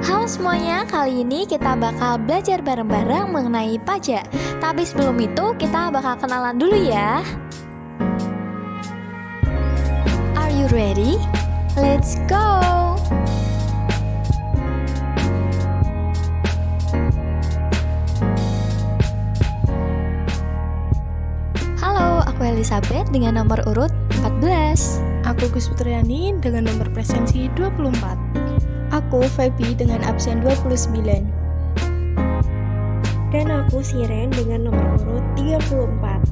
Halo semuanya, kali ini kita bakal belajar bareng-bareng mengenai pajak. Tapi sebelum itu, kita bakal kenalan dulu ya. Are you ready? Let's go! Halo, aku Elizabeth dengan nomor urut 14. Aku Gus Putriani dengan nomor presensi 24. Aku Feby dengan absen 29. Dan aku Siren dengan nomor urut 34.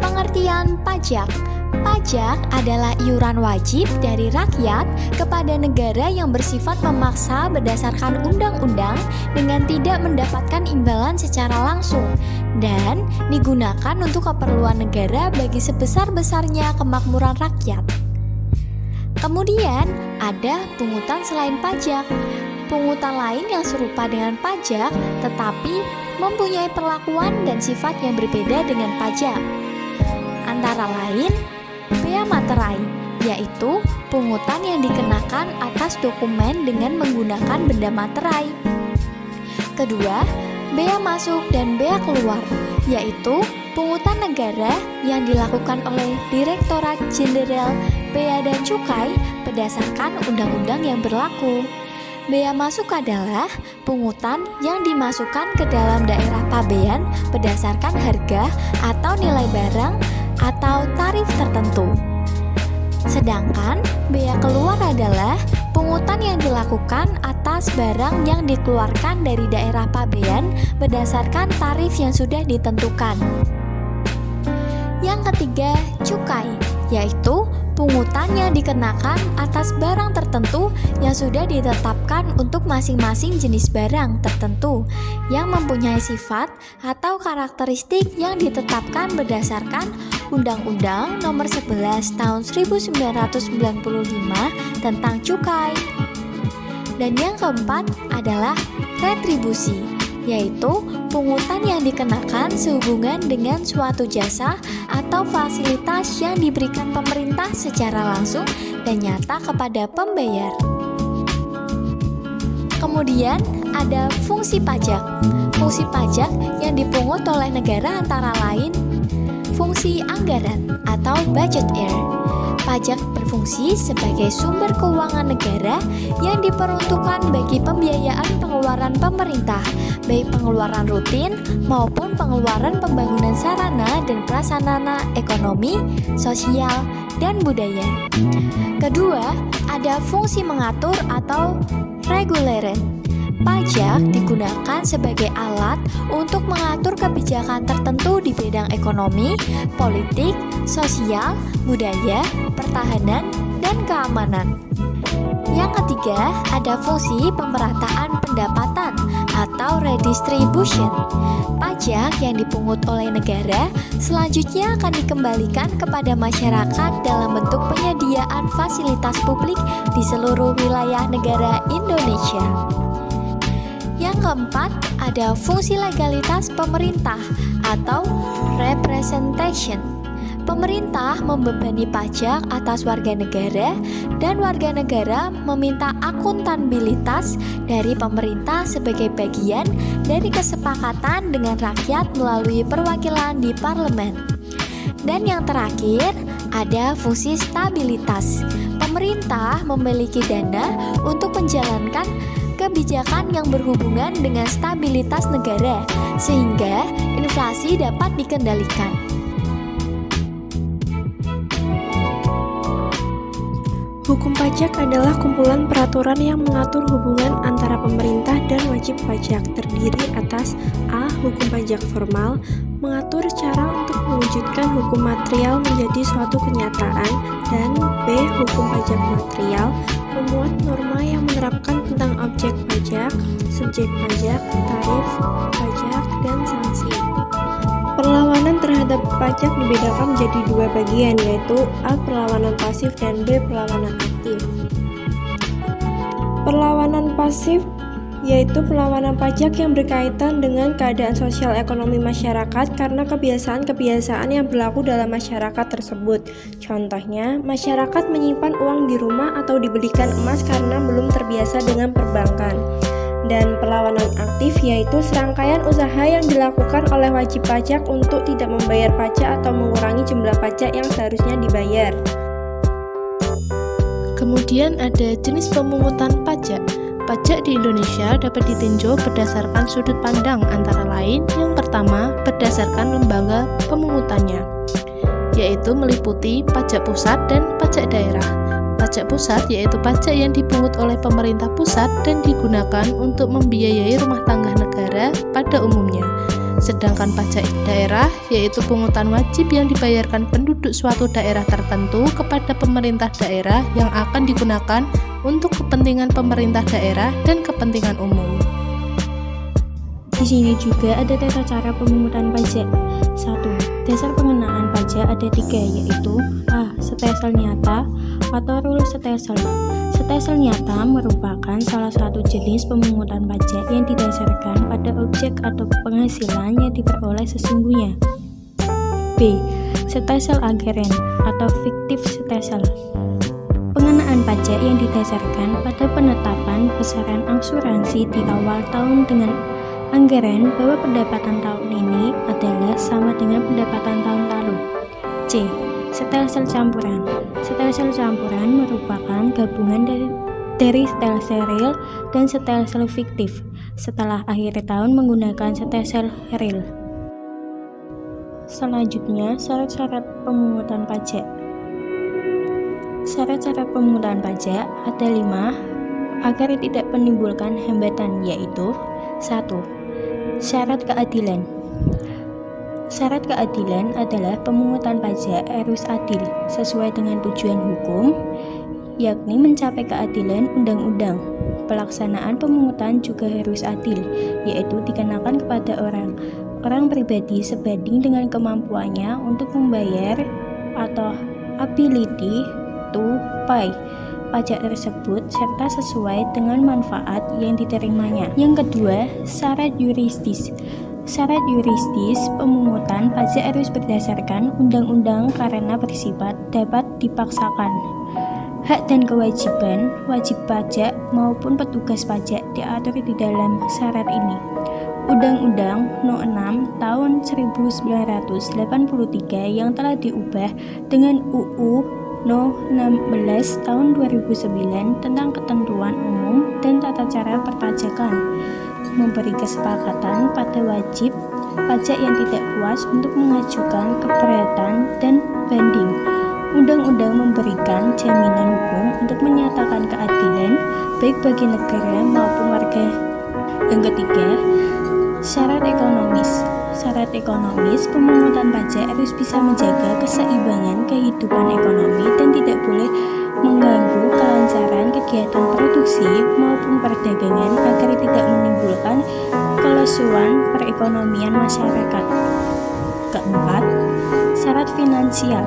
Pengertian pajak. Pajak adalah iuran wajib dari rakyat kepada negara yang bersifat memaksa berdasarkan undang-undang dengan tidak mendapatkan imbalan secara langsung dan digunakan untuk keperluan negara bagi sebesar-besarnya kemakmuran rakyat. Kemudian ada pungutan selain pajak. Pungutan lain yang serupa dengan pajak tetapi mempunyai perlakuan dan sifat yang berbeda dengan pajak. Antara lain bea materai, yaitu pungutan yang dikenakan atas dokumen dengan menggunakan benda materai. Kedua, bea masuk dan bea keluar, yaitu pungutan negara yang dilakukan oleh Direktorat Jenderal Bea dan Cukai berdasarkan undang-undang yang berlaku. Bea masuk adalah pungutan yang dimasukkan ke dalam daerah pabean berdasarkan harga atau nilai barang atau tarif tertentu. Sedangkan bea keluar adalah pungutan yang dilakukan atas barang yang dikeluarkan dari daerah pabean berdasarkan tarif yang sudah ditentukan. Yang ketiga, cukai, yaitu pungutan yang dikenakan atas barang tertentu yang sudah ditetapkan untuk masing-masing jenis barang tertentu yang mempunyai sifat atau karakteristik yang ditetapkan berdasarkan Undang-Undang Nomor 11 Tahun 1995 tentang cukai. Dan yang keempat adalah retribusi, yaitu pungutan yang dikenakan sehubungan dengan suatu jasa atau fasilitas yang diberikan pemerintah secara langsung dan nyata kepada pembayar. Kemudian ada fungsi pajak. Fungsi pajak yang dipungut oleh negara antara lain fungsi anggaran atau budget air. Pajak berfungsi sebagai sumber keuangan negara yang diperuntukkan bagi pembiayaan pengeluaran pemerintah, baik pengeluaran rutin maupun pengeluaran pembangunan sarana dan prasarana ekonomi, sosial, dan budaya. Kedua, ada fungsi mengatur atau reguleren. Pajak digunakan sebagai alat untuk mengatur kebijakan tertentu di bidang ekonomi, politik, sosial, budaya, pertahanan, dan keamanan. Yang ketiga, ada fungsi pemerataan pendapatan atau redistribution. Pajak yang dipungut oleh negara selanjutnya akan dikembalikan kepada masyarakat dalam bentuk penyediaan fasilitas publik di seluruh wilayah negara Indonesia. Yang keempat, ada fungsi legalitas pemerintah atau representation. Pemerintah membebani pajak atas warga negara dan warga negara meminta akuntabilitas dari pemerintah sebagai bagian dari kesepakatan dengan rakyat melalui perwakilan di parlemen. Dan yang terakhir, ada fungsi stabilitas. Pemerintah memiliki dana untuk menjalankan kebijakan yang berhubungan dengan stabilitas negara, sehingga inflasi dapat dikendalikan. Hukum pajak adalah kumpulan peraturan yang mengatur hubungan antara pemerintah dan wajib pajak, terdiri atas A. Hukum pajak formal, mengatur cara untuk mewujudkan hukum material menjadi suatu kenyataan, dan B. Hukum pajak material, memuat norma yang menerapkan tentang objek pajak, subjek pajak, tarif pajak, dan sanksi. Perlawanan terhadap pajak dibedakan menjadi dua bagian, yaitu A. Perlawanan pasif dan B. Perlawanan aktif. Perlawanan pasif yaitu perlawanan pajak yang berkaitan dengan keadaan sosial ekonomi masyarakat karena kebiasaan-kebiasaan yang berlaku dalam masyarakat tersebut. Contohnya, masyarakat menyimpan uang di rumah atau dibelikan emas karena belum terbiasa dengan perbankan. Dan perlawanan aktif yaitu serangkaian usaha yang dilakukan oleh wajib pajak untuk tidak membayar pajak atau mengurangi jumlah pajak yang seharusnya dibayar. Kemudian ada jenis pemungutan pajak. Pajak di Indonesia dapat ditinjau berdasarkan sudut pandang antara lain. Yang pertama, berdasarkan lembaga pemungutannya, yaitu meliputi pajak pusat dan pajak daerah. Pajak pusat yaitu pajak yang dipungut oleh pemerintah pusat dan digunakan untuk membiayai rumah tangga negara pada umumnya. Sedangkan pajak daerah yaitu pungutan wajib yang dibayarkan penduduk suatu daerah tertentu kepada pemerintah daerah yang akan digunakan untuk kepentingan pemerintah daerah dan kepentingan umum. Di sini juga ada tata cara pemungutan pajak. 1. Dasar pengenaan pajak ada 3, yaitu A. Stelsel nyata atau rule stelsel. Stelsel nyata merupakan salah satu jenis pemungutan pajak yang didasarkan pada objek atau penghasilan yang diperoleh sesungguhnya. B. Stelsel agraren atau fiktif stelsel. Pengenaan pajak yang didasarkan pada penetapan besaran asuransi di awal tahun dengan anggaran bahwa pendapatan tahun ini adalah sama dengan pendapatan tahun lalu. C. Stelsel campuran. Stelsel campuran merupakan gabungan dari stelsel real dan stelsel fiktif setelah akhir tahun menggunakan stelsel real. Selanjutnya, syarat-syarat pemungutan pajak. Syarat-syarat pemungutan pajak ada 5 agar tidak menimbulkan hambatan, yaitu 1. Syarat keadilan. Syarat keadilan adalah pemungutan pajak harus adil sesuai dengan tujuan hukum, yakni mencapai keadilan undang-undang. Pelaksanaan pemungutan juga harus adil, yaitu dikenakan kepada orang pribadi sebanding dengan kemampuannya untuk membayar atau ability to pay pajak tersebut serta sesuai dengan manfaat yang diterimanya. Yang kedua, syarat yuridis. Syarat yuridis pemungutan pajak harus berdasarkan undang-undang karena bersifat dapat dipaksakan. Hak dan kewajiban wajib pajak maupun petugas pajak diatur di dalam syarat ini. Undang-Undang No. 6 Tahun 1983 yang telah diubah dengan UU No. 16 Tahun 2009 tentang ketentuan umum dan tata cara perpajakan memberi kesepakatan pada wajib pajak yang tidak puas untuk mengajukan keberatan dan banding. Undang-undang memberikan jaminan hukum untuk menyatakan keadilan baik bagi negara maupun warga. Yang ketiga, syarat ekonomis. Syarat ekonomis pemungutan pajak harus bisa menjaga keseimbangan kehidupan ekonomi dan tidak boleh mengganggu kelancaran kegiatan produksi maupun perdagangan agar tidak menimbulkan kelesuan perekonomian masyarakat. Keempat, syarat finansial.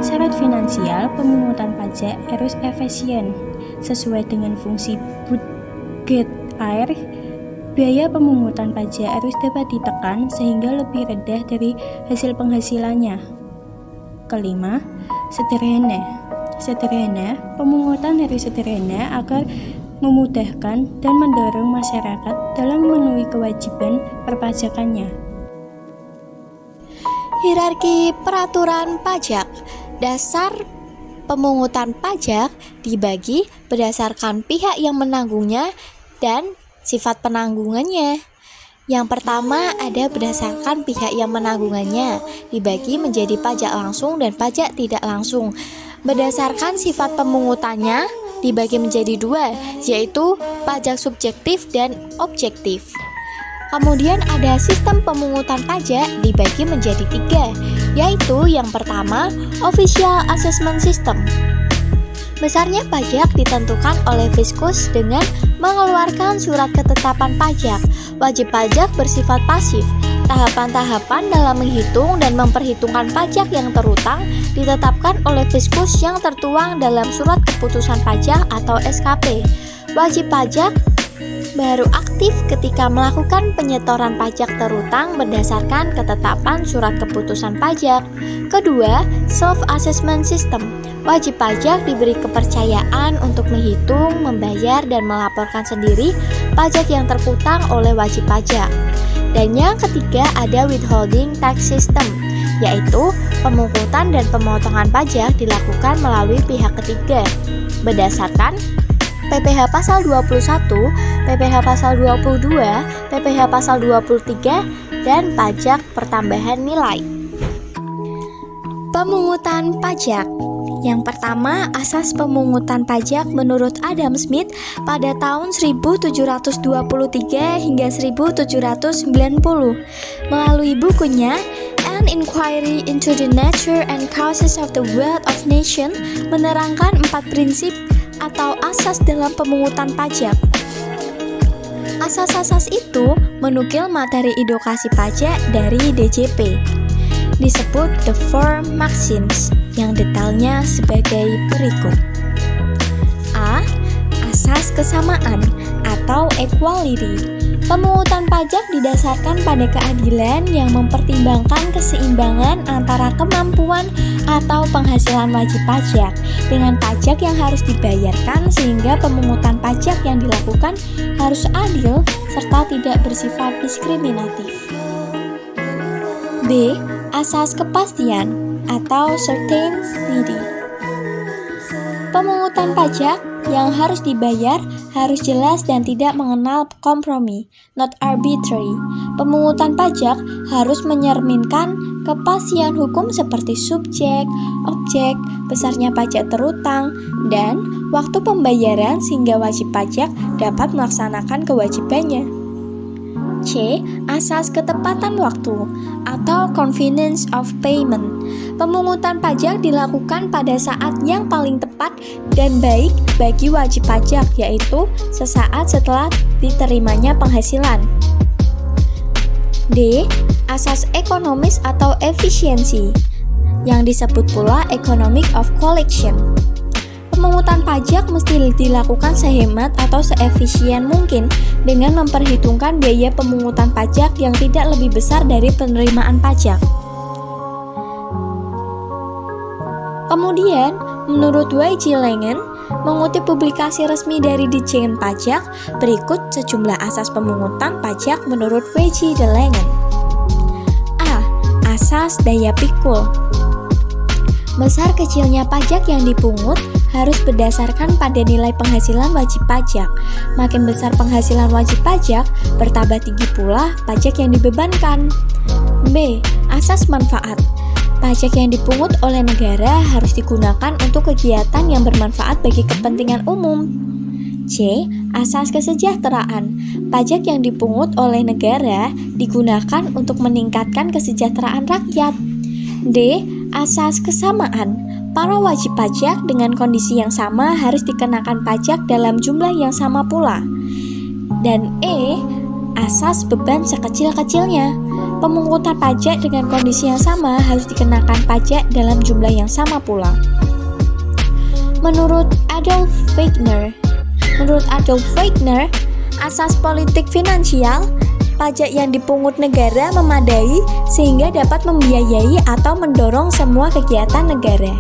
Syarat finansial pemungutan pajak harus efisien sesuai dengan fungsi budget air. Biaya pemungutan pajak harus dapat ditekan sehingga lebih rendah dari hasil penghasilannya. Kelima, sederhana. Sederhana, pemungutan harus sederhana agar memudahkan dan mendorong masyarakat dalam memenuhi kewajiban perpajakannya. Hierarki peraturan pajak. Dasar pemungutan pajak dibagi berdasarkan pihak yang menanggungnya dan sifat penanggungannya. Yang pertama ada berdasarkan pihak yang menanggungannya, dibagi menjadi pajak langsung dan pajak tidak langsung. Berdasarkan sifat pemungutannya dibagi menjadi 2, yaitu pajak subjektif dan objektif. Kemudian ada sistem pemungutan pajak dibagi menjadi 3, yaitu yang pertama Official Assessment System. Besarnya pajak ditentukan oleh Fiskus dengan mengeluarkan surat ketetapan pajak. Wajib pajak bersifat pasif. Tahapan-tahapan dalam menghitung dan memperhitungkan pajak yang terutang ditetapkan oleh Fiskus yang tertuang dalam surat keputusan pajak atau SKP. Wajib pajak baru aktif ketika melakukan penyetoran pajak terutang berdasarkan ketetapan surat keputusan pajak. Kedua, self-assessment system. Wajib pajak diberi kepercayaan untuk menghitung, membayar, dan melaporkan sendiri pajak yang terhutang oleh wajib pajak. Dan yang ketiga ada withholding tax system, yaitu pemungutan dan pemotongan pajak dilakukan melalui pihak ketiga berdasarkan PPh Pasal 21, PPh Pasal 22, PPh Pasal 23, dan pajak pertambahan nilai. Pemungutan pajak. Yang pertama, asas pemungutan pajak menurut Adam Smith pada tahun 1723 hingga 1790. Melalui bukunya An Inquiry into the Nature and Causes of the Wealth of Nation menerangkan 4 prinsip atau asas dalam pemungutan pajak. Asas-asas itu menukil materi edukasi pajak dari DJP. Disebut the Four Maxims, yang detailnya sebagai berikut. A. Asas kesamaan atau equality. Pemungutan pajak didasarkan pada keadilan yang mempertimbangkan keseimbangan antara kemampuan atau penghasilan wajib pajak dengan pajak yang harus dibayarkan, sehingga pemungutan pajak yang dilakukan harus adil serta tidak bersifat diskriminatif. B. Asas kepastian atau certainty. Pemungutan pajak yang harus dibayar harus jelas dan tidak mengenal kompromi, not arbitrary. Pemungutan pajak harus mencerminkan kepastian hukum seperti subjek, objek, besarnya pajak terutang, dan waktu pembayaran sehingga wajib pajak dapat melaksanakan kewajibannya. C. Asas ketepatan waktu atau convenience of payment. Pemungutan pajak dilakukan pada saat yang paling tepat dan baik bagi wajib pajak, yaitu sesaat setelah diterimanya penghasilan. D. Asas ekonomis atau efisiensi, yang disebut pula economic of collection. Pemungutan pajak mesti dilakukan sehemat atau seefisien mungkin dengan memperhitungkan biaya pemungutan pajak yang tidak lebih besar dari penerimaan pajak. Kemudian, menurut W.J. Langen, mengutip publikasi resmi dari Ditjen Pajak, berikut sejumlah asas pemungutan pajak menurut W.J. Langen. A. Asas daya pikul. Besar kecilnya pajak yang dipungut harus berdasarkan pada nilai penghasilan wajib pajak. Makin besar penghasilan wajib pajak, bertambah tinggi pula pajak yang dibebankan. B. Asas manfaat. Pajak yang dipungut oleh negara harus digunakan untuk kegiatan yang bermanfaat bagi kepentingan umum. C. Asas kesejahteraan. Pajak yang dipungut oleh negara digunakan untuk meningkatkan kesejahteraan rakyat. D. Asas kesamaan. Para wajib pajak dengan kondisi yang sama harus dikenakan pajak dalam jumlah yang sama pula. Dan E. Asas beban sekecil-kecilnya. Pemungutan pajak dengan kondisi yang sama harus dikenakan pajak dalam jumlah yang sama pula. Menurut Adolf Wagner, asas politik finansial, pajak yang dipungut negara memadai sehingga dapat membiayai atau mendorong semua kegiatan negara.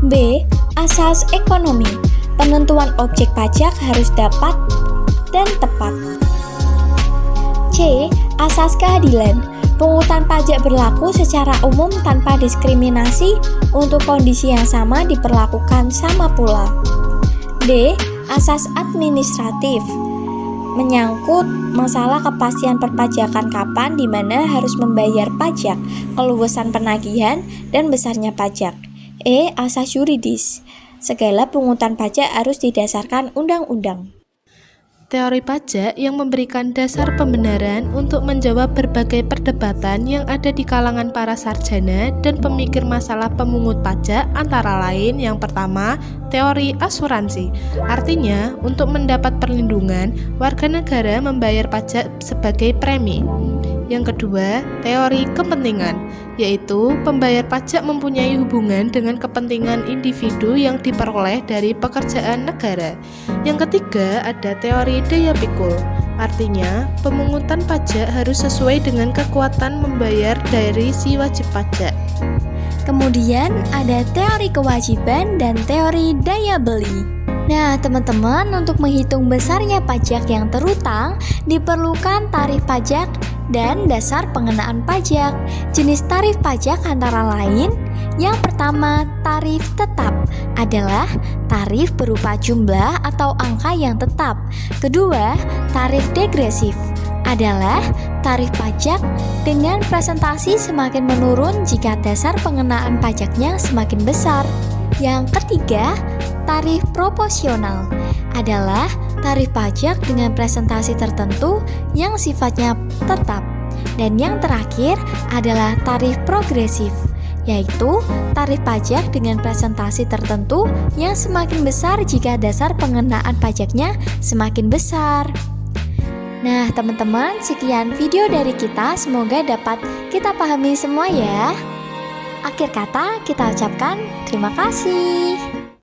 B. Asas ekonomi. Penentuan objek pajak harus dapat dan tepat. C. Asas keadilan. Pungutan pajak berlaku secara umum tanpa diskriminasi, untuk kondisi yang sama diperlakukan sama pula. D. Asas administratif. Menyangkut masalah kepastian perpajakan kapan di mana harus membayar pajak, keluasan penagihan, dan besarnya pajak. E. Asas yuridis. Segala pungutan pajak harus didasarkan undang-undang. Teori pajak yang memberikan dasar pembenaran untuk menjawab berbagai perdebatan yang ada di kalangan para sarjana dan pemikir masalah pemungut pajak, antara lain yang pertama, teori asuransi. Artinya, untuk mendapat perlindungan, warga negara membayar pajak sebagai premi. Yang kedua, teori kepentingan, yaitu pembayar pajak mempunyai hubungan dengan kepentingan individu yang diperoleh dari pekerjaan negara. Yang ketiga, ada teori daya pikul, Artinya, pemungutan pajak harus sesuai dengan kekuatan membayar dari si wajib pajak. Kemudian ada teori kewajiban dan teori daya beli. Nah, teman-teman, untuk menghitung besarnya pajak yang terutang, diperlukan tarif pajak dan dasar pengenaan pajak. Jenis tarif pajak antara lain, yang pertama, tarif tetap adalah tarif berupa jumlah atau angka yang tetap. Kedua, tarif degresif adalah tarif pajak dengan presentasi semakin menurun jika dasar pengenaan pajaknya semakin besar. Yang ketiga, tarif proporsional adalah tarif pajak dengan presentasi tertentu yang sifatnya tetap. Dan yang terakhir adalah tarif progresif, yaitu tarif pajak dengan presentasi tertentu yang semakin besar jika dasar pengenaan pajaknya semakin besar. Nah, teman-teman, sekian video dari kita, semoga dapat kita pahami semua ya. Akhir kata, kita ucapkan terima kasih.